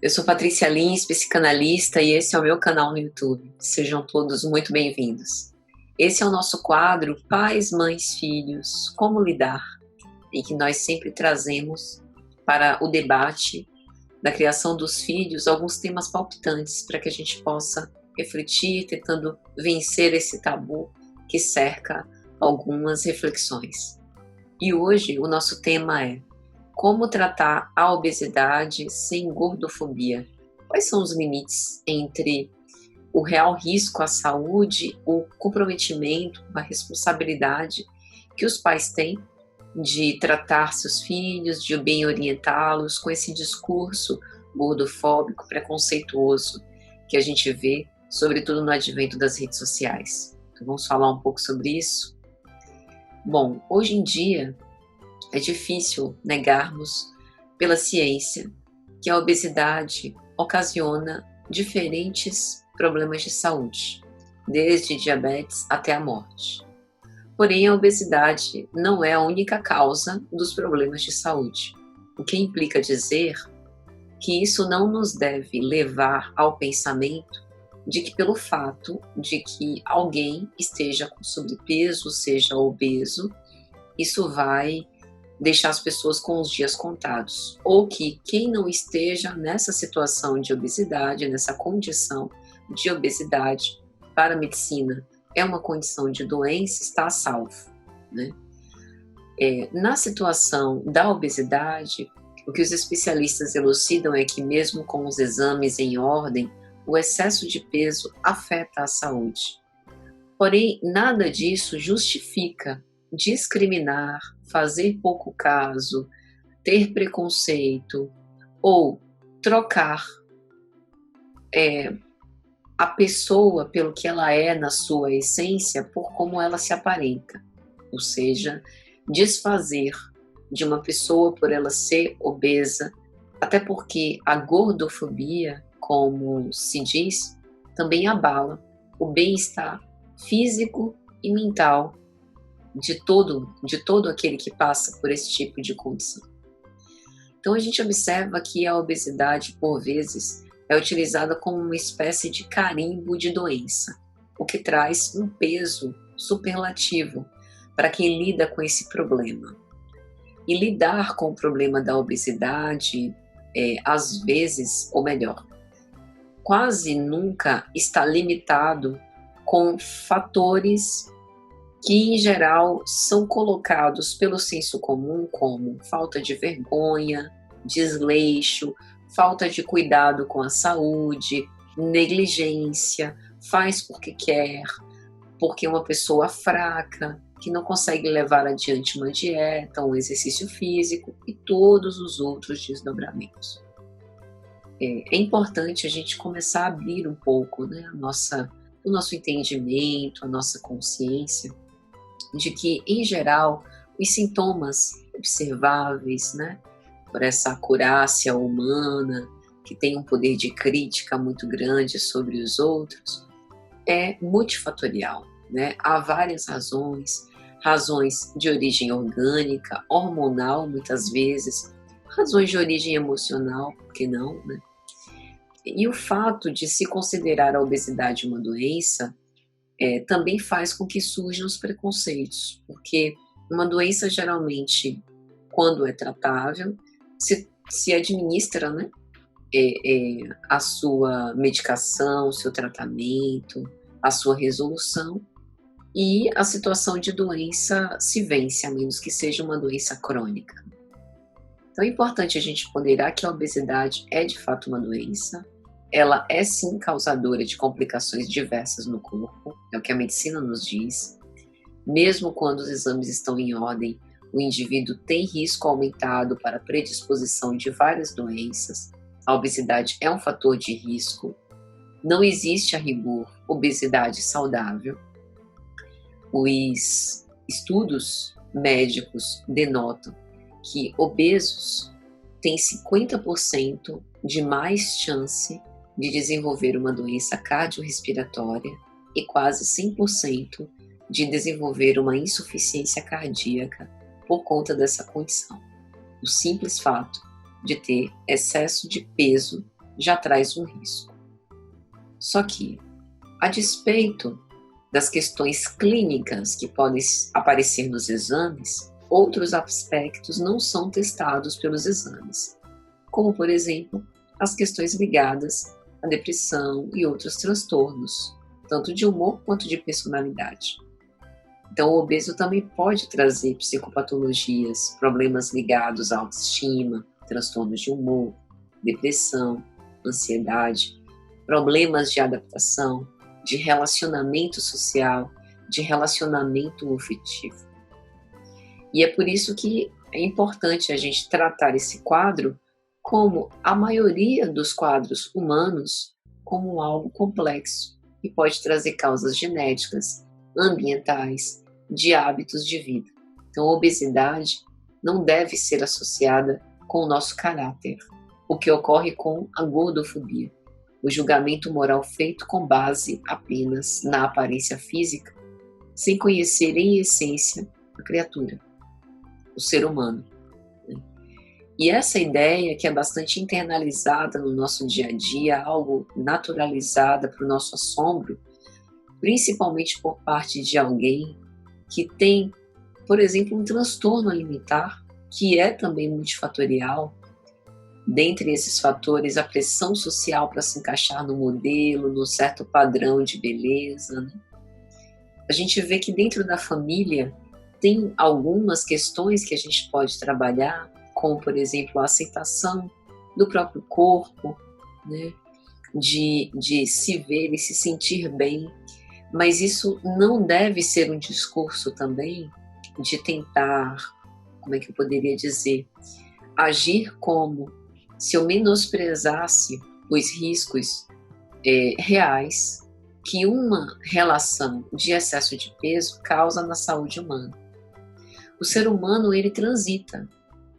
Eu sou Patrícia Lins, psicanalista, e esse é o meu canal no YouTube. Sejam todos muito bem-vindos. Esse é o nosso quadro Pais, Mães, Filhos, Como Lidar, em que nós sempre trazemos para o debate da criação dos filhos alguns temas palpitantes para que a gente possa refletir, tentando vencer esse tabu que cerca algumas reflexões. E hoje o nosso tema é: como tratar a obesidade sem gordofobia? Quais são os limites entre o real risco à saúde, o comprometimento, a responsabilidade que os pais têm de tratar seus filhos, de bem orientá-los com esse discurso gordofóbico, preconceituoso que a gente vê, sobretudo no advento das redes sociais? Então, vamos falar um pouco sobre isso? Bom, hoje em dia é difícil negarmos pela ciência que a obesidade ocasiona diferentes problemas de saúde, desde diabetes até a morte. Porém, a obesidade não é a única causa dos problemas de saúde, o que implica dizer que isso não nos deve levar ao pensamento de que pelo fato de que alguém esteja com sobrepeso, seja obeso, isso vai deixar as pessoas com os dias contados, ou que quem não esteja nessa situação de obesidade, nessa condição de obesidade, para a medicina é uma condição de doença, está a salvo, né? Na situação da obesidade, o que os especialistas elucidam é que mesmo com os exames em ordem, o excesso de peso afeta a saúde. Porém, nada disso justifica discriminar, fazer pouco caso, ter preconceito ou trocar a pessoa pelo que ela é na sua essência por como ela se aparenta. Ou seja, desfazer de uma pessoa por ela ser obesa, até porque a gordofobia, como se diz, também abala o bem-estar físico e mental de todo aquele que passa por esse tipo de condição. Então a gente observa que a obesidade, por vezes, é utilizada como uma espécie de carimbo de doença, o que traz um peso superlativo para quem lida com esse problema. E lidar com o problema da obesidade, às vezes, ou melhor, quase nunca está limitado com fatores que, em geral, são colocados pelo senso comum como falta de vergonha, desleixo, falta de cuidado com a saúde, negligência, faz porque quer, porque é uma pessoa fraca, que não consegue levar adiante uma dieta, um exercício físico e todos os outros desdobramentos. É importante a gente começar a abrir um pouco, né, o nosso entendimento, a nossa consciência, de que, em geral, os sintomas observáveis, né, por essa acurácia humana, que tem um poder de crítica muito grande sobre os outros, é multifatorial, né? Há várias razões de origem orgânica, hormonal, muitas vezes, razões de origem emocional, por que não, né? E o fato de se considerar a obesidade uma doença também faz com que surjam os preconceitos, porque uma doença geralmente, quando é tratável, se administra, né, a sua medicação, o seu tratamento, a sua resolução, e a situação de doença se vence, a menos que seja uma doença crônica. Então é importante a gente ponderar que a obesidade é de fato uma doença, ela é sim causadora de complicações diversas no corpo, é o que a medicina nos diz. Mesmo quando os exames estão em ordem, o indivíduo tem risco aumentado para predisposição de várias doenças. A obesidade é um fator de risco. Não existe, a rigor, obesidade saudável. Os estudos médicos denotam que obesos têm 50% de mais chance de desenvolver uma doença cardiorrespiratória e quase 100% de desenvolver uma insuficiência cardíaca por conta dessa condição. O simples fato de ter excesso de peso já traz um risco. Só que, a despeito das questões clínicas que podem aparecer nos exames, outros aspectos não são testados pelos exames, como, por exemplo, as questões ligadas à depressão e outros transtornos, tanto de humor quanto de personalidade. Então, o obeso também pode trazer psicopatologias, problemas ligados à autoestima, transtornos de humor, depressão, ansiedade, problemas de adaptação, de relacionamento social, de relacionamento afetivo. E é por isso que é importante a gente tratar esse quadro como a maioria dos quadros humanos, como algo complexo e pode trazer causas genéticas, ambientais, de hábitos de vida. Então, a obesidade não deve ser associada com o nosso caráter, o que ocorre com a gordofobia, o julgamento moral feito com base apenas na aparência física, sem conhecer em essência a criatura, o ser humano. E essa ideia, que é bastante internalizada no nosso dia a dia, algo naturalizada para o nosso assombro, principalmente por parte de alguém que tem, por exemplo, um transtorno alimentar, que é também multifatorial. Dentre esses fatores, a pressão social para se encaixar no modelo, no certo padrão de beleza, né? A gente vê que dentro da família tem algumas questões que a gente pode trabalhar, como, por exemplo, a aceitação do próprio corpo, né? de se ver e se sentir bem, mas isso não deve ser um discurso também de tentar, como é que eu poderia dizer, agir como se eu menosprezasse os riscos reais que uma relação de excesso de peso causa na saúde humana. O ser humano, ele transita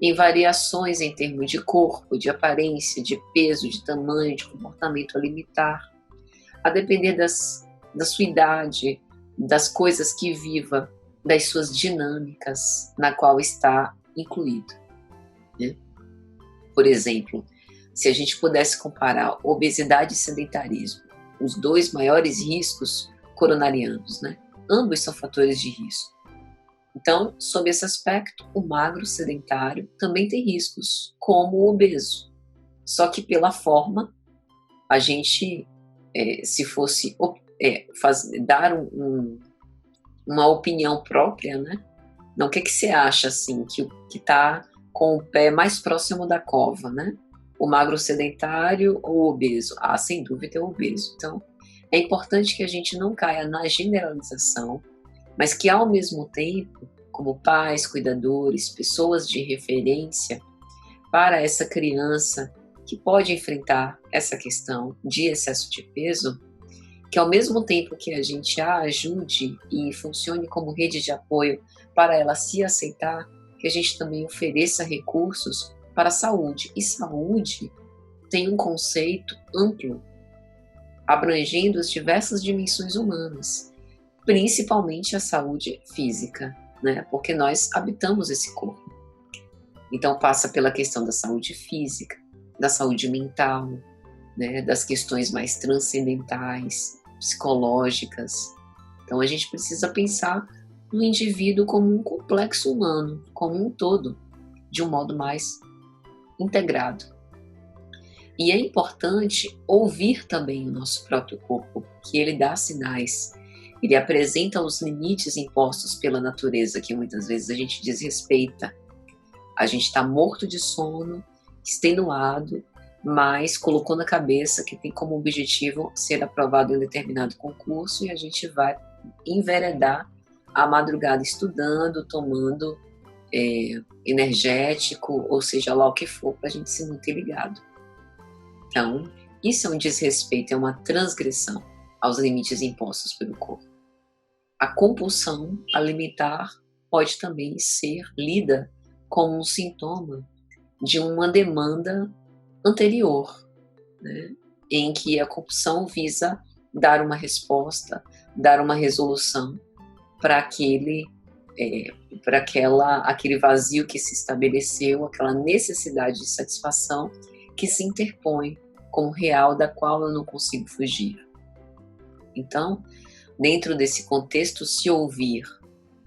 em variações em termos de corpo, de aparência, de peso, de tamanho, de comportamento alimentar, a depender da sua idade, das coisas que viva, das suas dinâmicas na qual está incluído, né? Por exemplo, se a gente pudesse comparar obesidade e sedentarismo, os dois maiores riscos coronarianos, né? Ambos são fatores de risco. Então, sob esse aspecto, o magro sedentário também tem riscos, como o obeso. Só que pela forma, a gente, se fosse dar uma opinião própria, né? Não, o que você acha, assim, que está com o pé mais próximo da cova, né? O magro sedentário ou o obeso? Ah, sem dúvida é o obeso. Então, é importante que a gente não caia na generalização, mas que, ao mesmo tempo, como pais, cuidadores, pessoas de referência para essa criança que pode enfrentar essa questão de excesso de peso, que ao mesmo tempo que a gente a ajude e funcione como rede de apoio para ela se aceitar, que a gente também ofereça recursos para a saúde. E saúde tem um conceito amplo, abrangendo as diversas dimensões humanas, principalmente a saúde física, né? Porque nós habitamos esse corpo. Então passa pela questão da saúde física, da saúde mental, né? Das questões mais transcendentais, psicológicas. Então a gente precisa pensar no indivíduo como um complexo humano, como um todo, de um modo mais integrado. E é importante ouvir também o nosso próprio corpo, que ele dá sinais, ele apresenta os limites impostos pela natureza, que muitas vezes a gente desrespeita. A gente está morto de sono, extenuado, mas colocou na cabeça que tem como objetivo ser aprovado em um determinado concurso e a gente vai enveredar a madrugada estudando, tomando energético, ou seja lá o que for, para a gente se manter ligado. Então, isso é um desrespeito, é uma transgressão aos limites impostos pelo corpo. A compulsão alimentar pode também ser lida como um sintoma de uma demanda anterior, né? Em que a compulsão visa dar uma resposta, dar uma resolução para aquele vazio que se estabeleceu, aquela necessidade de satisfação que se interpõe como real da qual eu não consigo fugir. Então, dentro desse contexto, se ouvir,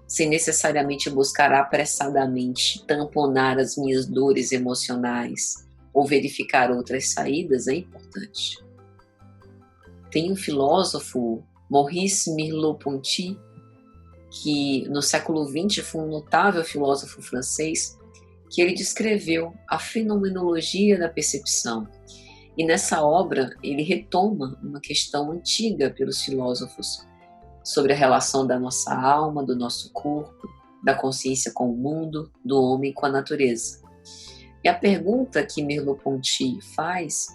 sem necessariamente buscar apressadamente tamponar as minhas dores emocionais ou verificar outras saídas, é importante. Tem um filósofo, Maurice Merleau-Ponty, que no século XX foi um notável filósofo francês, que ele descreveu a fenomenologia da percepção. E nessa obra ele retoma uma questão antiga pelos filósofos sobre a relação da nossa alma, do nosso corpo, da consciência com o mundo, do homem com a natureza. E a pergunta que Merleau-Ponty faz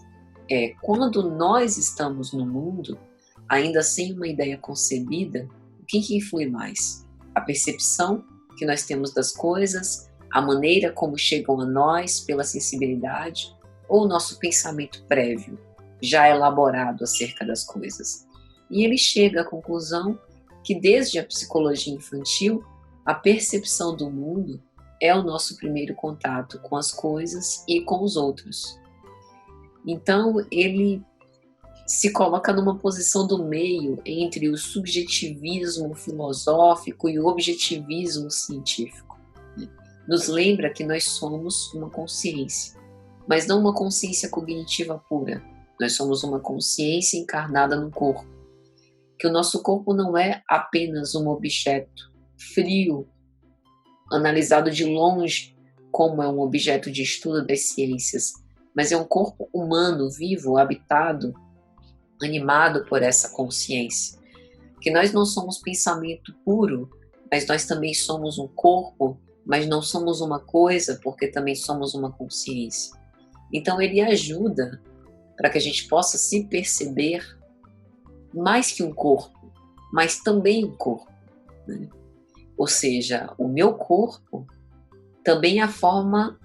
é: quando nós estamos no mundo, ainda sem uma ideia concebida, o que influi mais? A percepção que nós temos das coisas, a maneira como chegam a nós pela sensibilidade, ou o nosso pensamento prévio, já elaborado acerca das coisas? E ele chega à conclusão que desde a psicologia infantil, a percepção do mundo é o nosso primeiro contato com as coisas e com os outros. Então, ele se coloca numa posição do meio entre o subjetivismo filosófico e o objetivismo científico. Nos lembra que nós somos uma consciência, mas não uma consciência cognitiva pura. Nós somos uma consciência encarnada no corpo. Que o nosso corpo não é apenas um objeto frio, analisado de longe como é um objeto de estudo das ciências, mas é um corpo humano, vivo, habitado, animado por essa consciência. Que nós não somos pensamento puro, mas nós também somos um corpo, mas não somos uma coisa, porque também somos uma consciência. Então ele ajuda para que a gente possa se perceber mais que um corpo, mas também um corpo, né? Ou seja, o meu corpo também é a forma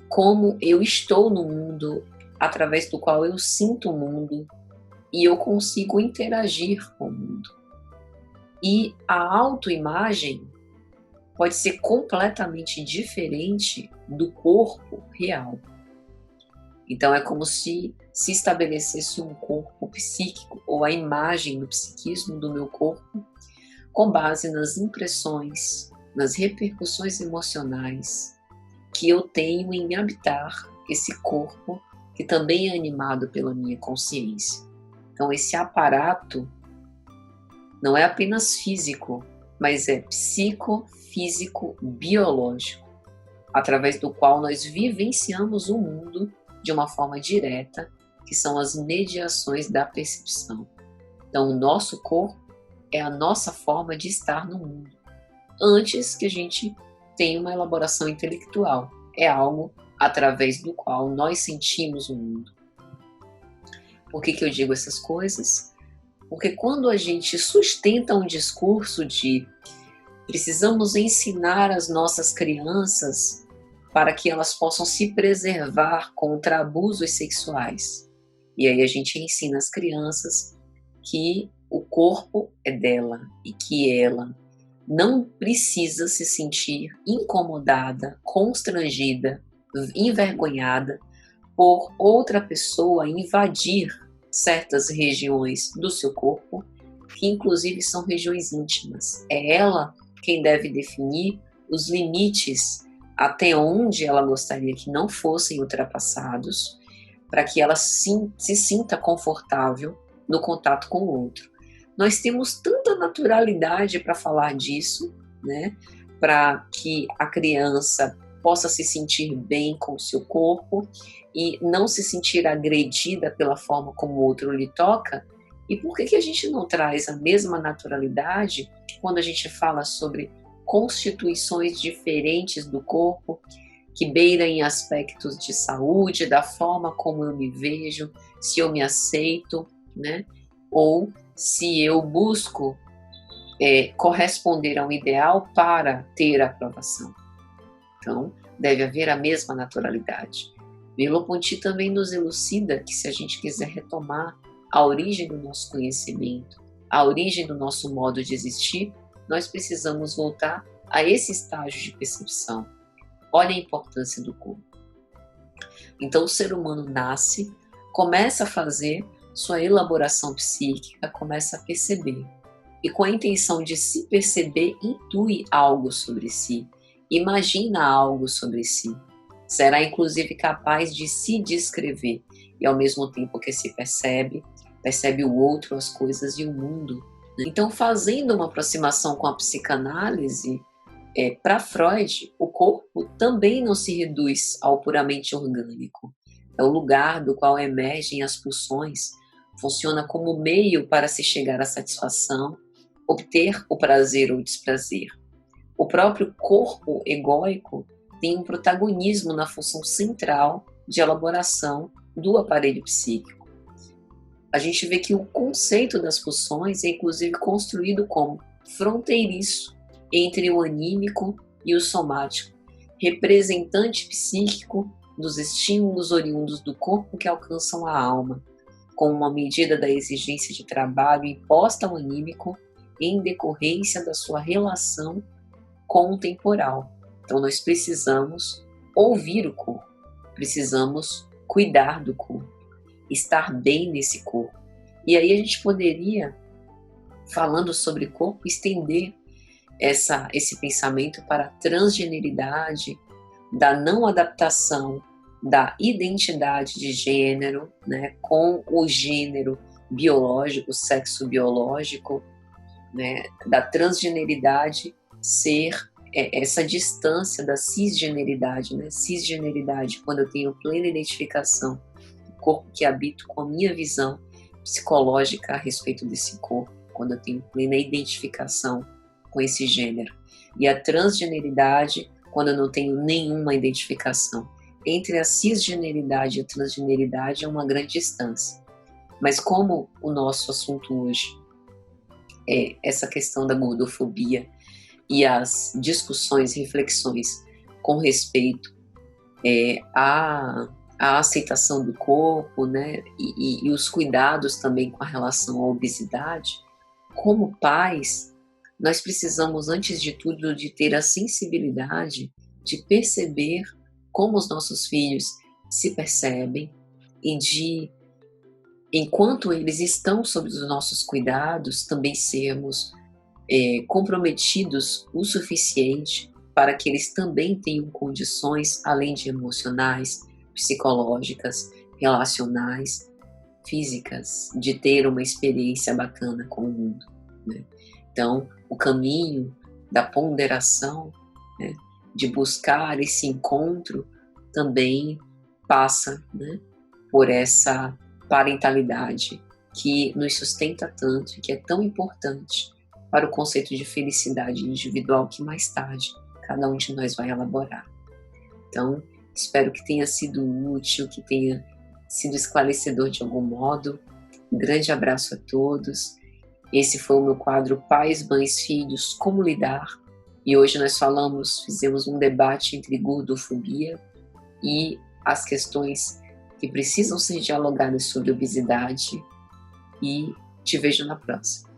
como eu estou no mundo, através do qual eu sinto o mundo e eu consigo interagir com o mundo. E a autoimagem pode ser completamente diferente do corpo real. Então é como se estabelecesse um corpo psíquico, ou a imagem do psiquismo do meu corpo, com base nas impressões, nas repercussões emocionais que eu tenho em habitar esse corpo que também é animado pela minha consciência. Então esse aparato não é apenas físico, mas é psicofísico biológico, através do qual nós vivenciamos o mundo de uma forma direta, que são as mediações da percepção. Então, o nosso corpo é a nossa forma de estar no mundo, antes que a gente tenha uma elaboração intelectual. É algo através do qual nós sentimos o mundo. Por que eu digo essas coisas? Porque quando a gente sustenta um discurso de precisamos ensinar as nossas crianças para que elas possam se preservar contra abusos sexuais. E aí a gente ensina as crianças que o corpo é dela e que ela não precisa se sentir incomodada, constrangida, envergonhada por outra pessoa invadir certas regiões do seu corpo, que inclusive são regiões íntimas. É ela quem deve definir os limites até onde ela gostaria que não fossem ultrapassados, para que ela se sinta confortável no contato com o outro. Nós temos tanta naturalidade para falar disso, né? Para que a criança possa se sentir bem com o seu corpo e não se sentir agredida pela forma como o outro lhe toca. E por que a gente não traz a mesma naturalidade quando a gente fala sobre constituições diferentes do corpo, que beiram em aspectos de saúde, da forma como eu me vejo, se eu me aceito, né? Ou se eu busco corresponder a um ideal para ter aprovação. Então, deve haver a mesma naturalidade. Merleau-Ponty também nos elucida que se a gente quiser retomar a origem do nosso conhecimento, a origem do nosso modo de existir, nós precisamos voltar a esse estágio de percepção. Olha a importância do corpo. Então, o ser humano nasce começa a fazer sua elaboração psíquica, começa a perceber. E com a intenção de se perceber, intui algo sobre si, imagina algo sobre si. Será inclusive capaz de se descrever, e ao mesmo tempo que se percebe, percebe o outro, as coisas e o mundo. Então, fazendo uma aproximação com a psicanálise, para Freud, o corpo também não se reduz ao puramente orgânico. É o lugar do qual emergem as pulsões, funciona como meio para se chegar à satisfação, obter o prazer ou desprazer. O próprio corpo egóico tem um protagonismo na função central de elaboração do aparelho psíquico. A gente vê que o conceito das pulsões é inclusive construído como fronteiriço entre o anímico e o somático, representante psíquico dos estímulos oriundos do corpo que alcançam a alma, com uma medida da exigência de trabalho imposta ao anímico em decorrência da sua relação com o temporal. Então nós precisamos ouvir o corpo, precisamos cuidar do corpo, estar bem nesse corpo. E aí a gente poderia, falando sobre corpo, estender esse pensamento para a transgeneridade, da não adaptação da identidade de gênero, né, com o gênero biológico, o sexo biológico, né, da transgeneridade ser essa distância da cisgeneridade, né? Cisgeneridade, quando eu tenho plena identificação do corpo que habito com a minha visão psicológica a respeito desse corpo, quando eu tenho plena identificação com esse gênero. E a transgeneridade, quando eu não tenho nenhuma identificação. Entre a cisgeneridade e a transgeneridade é uma grande distância. Mas como o nosso assunto hoje é essa questão da gordofobia e as discussões, reflexões com respeito à aceitação do corpo, né, e os cuidados também com a relação à obesidade, como pais, nós precisamos, antes de tudo, de ter a sensibilidade de perceber como os nossos filhos se percebem e de, enquanto eles estão sob os nossos cuidados, também sermos comprometidos o suficiente para que eles também tenham condições, além de emocionais, psicológicas, relacionais, físicas, de ter uma experiência bacana com o mundo, né? Então, o caminho da ponderação, né, de buscar esse encontro, também passa, né, por essa parentalidade que nos sustenta tanto e que é tão importante para o conceito de felicidade individual que mais tarde cada um de nós vai elaborar. Então, espero que tenha sido útil, que tenha sido esclarecedor de algum modo. Um grande abraço a todos. Esse foi o meu quadro Pais, Mães, Filhos, Como Lidar. E hoje nós fizemos um debate entre gordofobia e as questões que precisam ser dialogadas sobre obesidade. E te vejo na próxima.